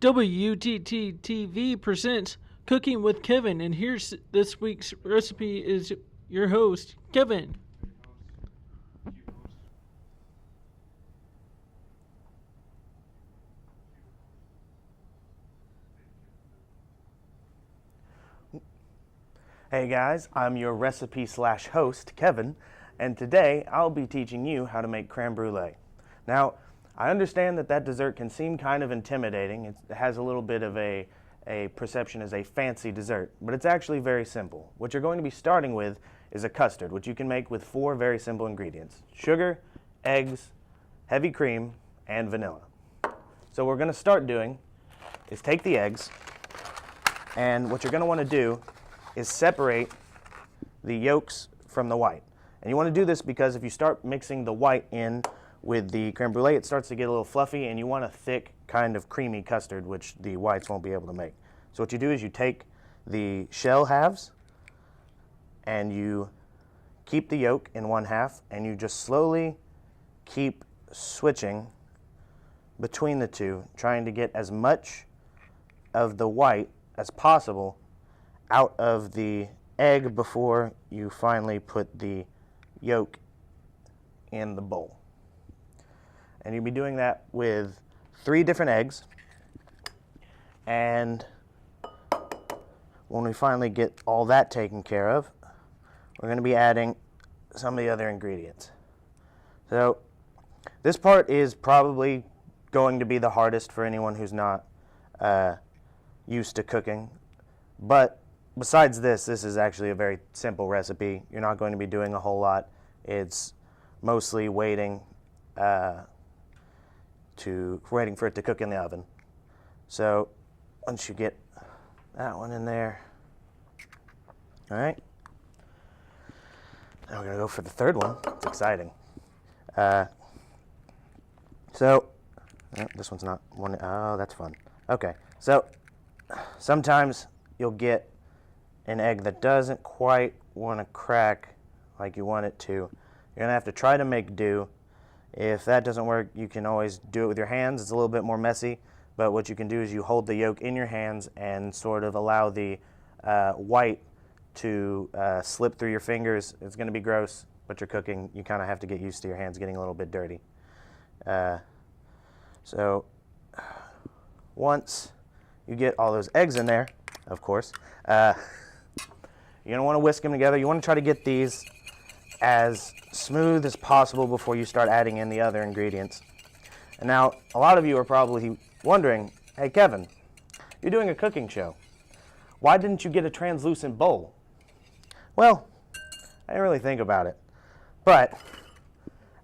WTT-TV presents Cooking with Kevin, and here's this week's recipe is your host, Kevin. Hey guys, I'm your recipe/host, Kevin, and today I'll be teaching you how to make creme brulee. Now, I understand that dessert can seem kind of intimidating. It has a little bit of a perception as a fancy dessert, but it's actually very simple. What you're going to be starting with is a custard, which you can make with 4 very simple ingredients: sugar, eggs, heavy cream, and vanilla. So what we're going to start doing is take the eggs, and what you're going to want to do is separate the yolks from the white. And you want to do this because if you start mixing the white in with the creme brulee, it starts to get a little fluffy, and you want a thick, kind of creamy custard, which the whites won't be able to make. So what you do is you take the shell halves, and you keep the yolk in one half, and you just slowly keep switching between the two, trying to get as much of the white as possible out of the egg before you finally put the yolk in the bowl. And you'll be doing that with 3 different eggs. And when we finally get all that taken care of, we're going to be adding some of the other ingredients. So this part is probably going to be the hardest for anyone who's not used to cooking. But besides this is actually a very simple recipe. You're not going to be doing a whole lot. It's mostly waiting for it to cook in the oven. So once you get that one in there, all right. Now we're gonna go for the third one. It's exciting. This one's not one. Oh, that's fun. Okay, so sometimes you'll get an egg that doesn't quite want to crack like you want it to. You're going to have to try to make do. If that doesn't work, you can always do it with your hands. It's a little bit more messy, but what you can do is you hold the yolk in your hands and sort of allow the white to slip through your fingers. It's going to be gross, but you're cooking. You kind of have to get used to your hands getting a little bit dirty. So once you get all those eggs in there, of course, you're going to want to whisk them together. You want to try to get these as smooth as possible before you start adding in the other ingredients. And now, a lot of you are probably wondering, hey Kevin, you're doing a cooking show. Why didn't you get a translucent bowl? Well, I didn't really think about it. But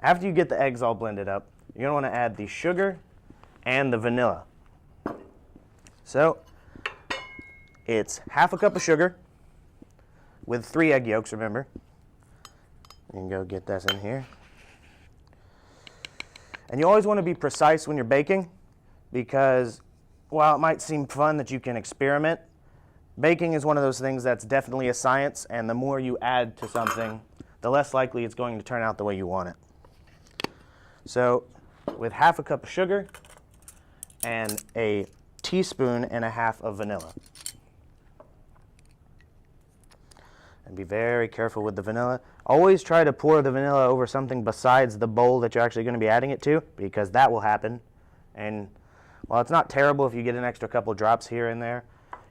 after you get the eggs all blended up, you're going to want to add the sugar and the vanilla. So it's half a cup of sugar with 3 egg yolks, remember. You can go get this in here. And you always want to be precise when you're baking because while it might seem fun that you can experiment, baking is one of those things that's definitely a science, and the more you add to something, the less likely it's going to turn out the way you want it. So with half a cup of sugar and a teaspoon and a half of vanilla. And be very careful with the vanilla. Always try to pour the vanilla over something besides the bowl that you're actually going to be adding it to, because that will happen. And while it's not terrible if you get an extra couple drops here and there,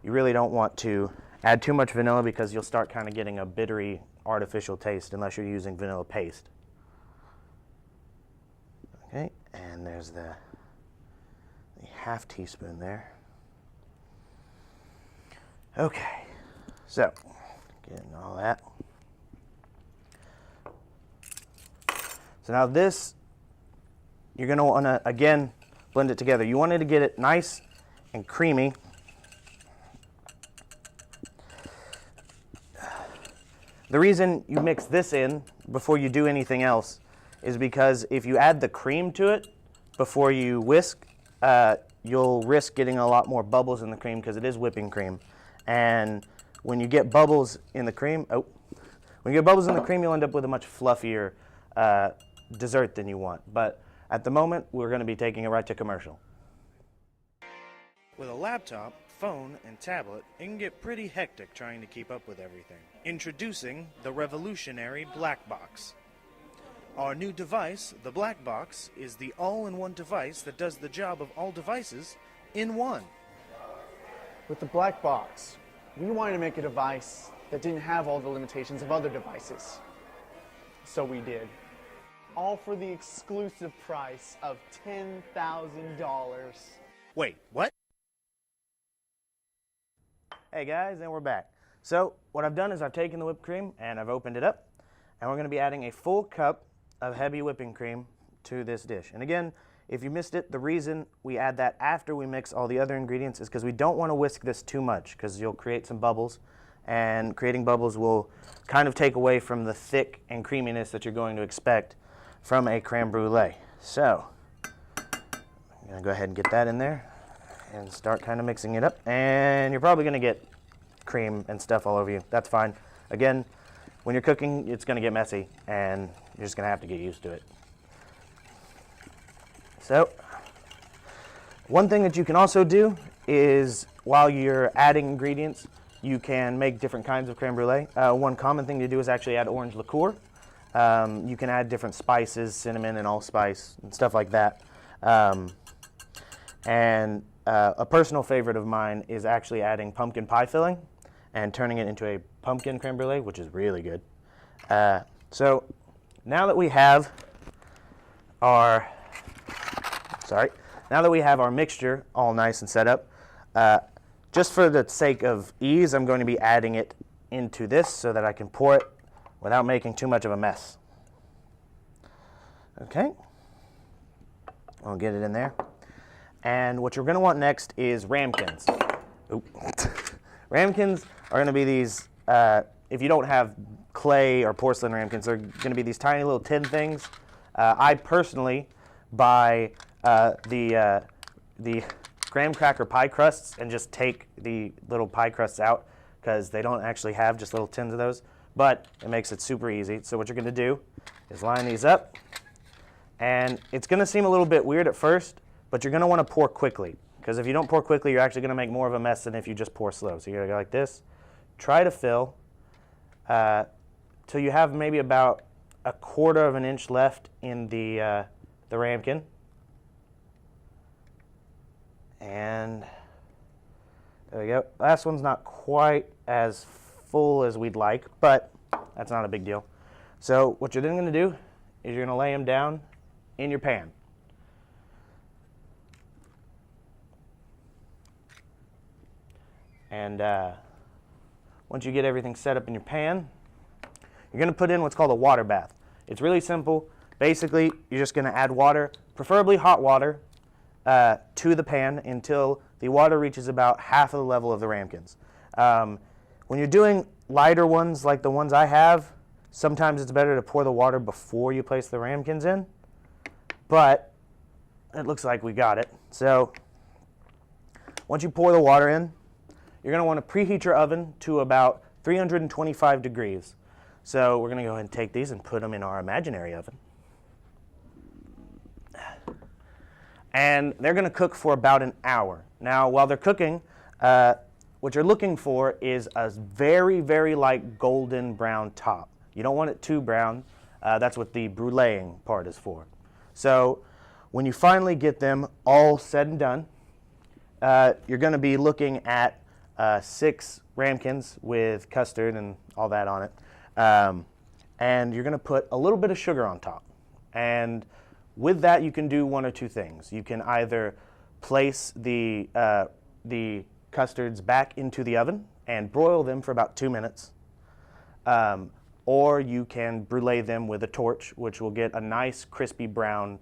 you really don't want to add too much vanilla because you'll start kind of getting a bittery, artificial taste unless you're using vanilla paste. Okay, and there's the half teaspoon there. Okay, so getting all that. So now this, you're going to want to, again, blend it together. You want to get it nice and creamy. The reason you mix this in before you do anything else is because if you add the cream to it before you whisk, you'll risk getting a lot more bubbles in the cream because it is whipping cream. And when you get bubbles in the cream, you'll end up with a much fluffier dessert than you want. But at the moment, we're going to be taking it right to commercial. With a laptop, phone, and tablet, it can get pretty hectic trying to keep up with everything. Introducing the revolutionary Black Box. Our new device, the Black Box, is the all-in-one device that does the job of all devices in one. With the Black Box, we wanted to make a device that didn't have all the limitations of other devices. So we did. All for the exclusive price of $10,000. Wait, what? Hey guys, and we're back. So what I've done is I've taken the whipped cream and I've opened it up, and we're going to be adding a full cup of heavy whipping cream to this dish. And again, if you missed it, the reason we add that after we mix all the other ingredients is because we don't want to whisk this too much, because you'll create some bubbles, and creating bubbles will kind of take away from the thick and creaminess that you're going to expect from a creme brulee. So I'm going to go ahead and get that in there and start kind of mixing it up, and you're probably going to get cream and stuff all over you. That's fine. Again, when you're cooking, it's going to get messy, and you're just going to have to get used to it. So one thing that you can also do is, while you're adding ingredients, you can make different kinds of creme brulee. One common thing to do is actually add orange liqueur. You can add different spices, cinnamon and allspice and stuff like that. A personal favorite of mine is actually adding pumpkin pie filling and turning it into a pumpkin creme brulee, which is really good. So now that we have our mixture all nice and set up, just for the sake of ease, I'm going to be adding it into this so that I can pour it without making too much of a mess. Okay, I'll get it in there. And what you're going to want next is ramekins. Ramekins are going to be these, if you don't have clay or porcelain ramekins, they're going to be these tiny little tin things. I personally buy the graham cracker pie crusts and just take the little pie crusts out, because they don't actually have just little tins of those, but it makes it super easy. So what you're going to do is line these up, and it's going to seem a little bit weird at first, but you're going to want to pour quickly, because if you don't pour quickly, you're actually going to make more of a mess than if you just pour slow. So you're going to go like this, try to fill till you have maybe about 1/4 of an inch left in the ramekin. And there we go. Last one's not quite as full as we'd like, but that's not a big deal. So what you're then going to do is you're going to lay them down in your pan. And once you get everything set up in your pan, you're going to put in what's called a water bath. It's really simple. Basically, you're just going to add water, preferably hot water, to the pan until the water reaches about half of the level of the ramekins. When you're doing lighter ones like the ones I have, sometimes it's better to pour the water before you place the ramekins in, but it looks like we got it. So once you pour the water in, you're going to want to preheat your oven to about 325 degrees. So we're going to go ahead and take these and put them in our imaginary oven. And they're going to cook for about an hour. Now, while they're cooking, what you're looking for is a very, very light golden brown top. You don't want it too brown. That's what the bruleeing part is for. So when you finally get them all said and done, you're going to be looking at 6 ramekins with custard and all that on it. And you're going to put a little bit of sugar on top. And with that, you can do one or two things. You can either place the custards back into the oven and broil them for about 2 minutes, or you can brulee them with a torch, which will get a nice crispy brown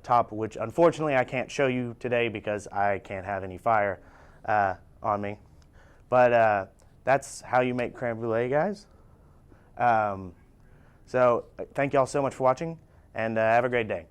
top, which unfortunately I can't show you today because I can't have any fire on me. But that's how you make creme brulee, guys. So thank you all so much for watching, and have a great day.